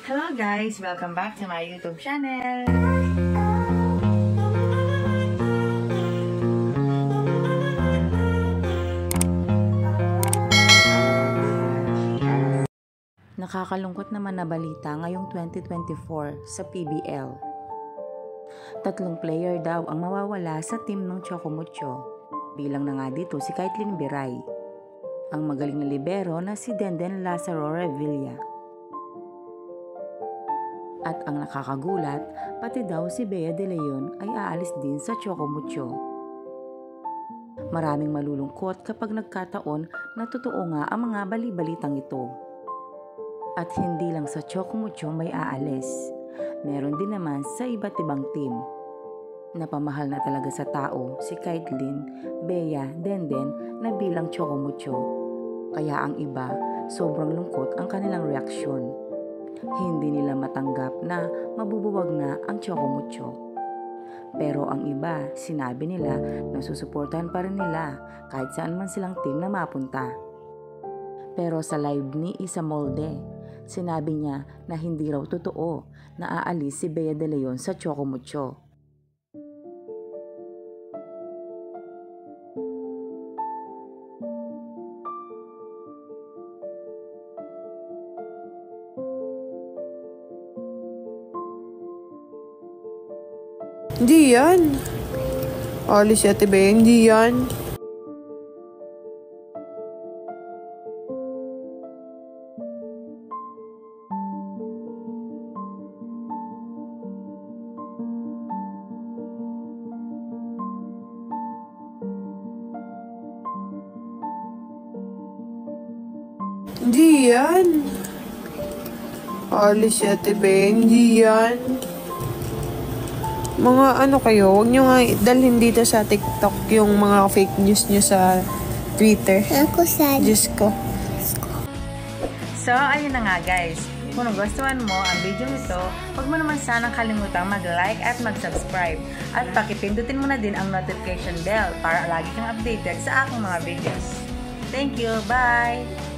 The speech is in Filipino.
Hello guys! Welcome back to my YouTube channel! Nakakalungkot naman na balita ngayong 2024 sa PBL. 3 player daw ang mawawala sa team ng Chocomucho. Bilang na nga dito si Kaitlyn Biray, ang magaling na libero na si Denden Lazaro Revilla. At ang nakakagulat, pati daw si Bea De Leon ay aalis din sa Chocomucho. Maraming malulungkot kapag nagkataon na totoo nga ang mga bali-balitang ito. At hindi lang sa Chocomucho may aalis, meron din naman sa iba't ibang team. Napamahal na talaga sa tao si Kaitlyn, Bea, Denden na bilang Chocomucho. Kaya ang iba, sobrang lungkot ang kanilang reaksyon. Hindi nila matanggap na mabubuwag na ang Chocomucho. Pero ang iba, sinabi nila na susuportahan pa rin nila kahit saan man silang team na mapunta. Pero sa live ni Isa Molde, sinabi niya na hindi raw totoo na aalis si Bea De Leon sa Chocomucho. Hindi yan. Alis si Ate Bea, hindi yan. Hindi yan. Alis si Ate Bea, hindi yan. Mga ano kayo, huwag nyo nga dalhin dito sa TikTok yung mga fake news nyo sa Twitter. Ako sad. Diyos ko. So, ayun na nga guys. Kung nagustuhan mo ang video ito, huwag mo naman sanang kalimutang mag-like at mag-subscribe. At pakipindutin mo na din ang notification bell para lagi kang updated sa aking mga videos. Thank you! Bye!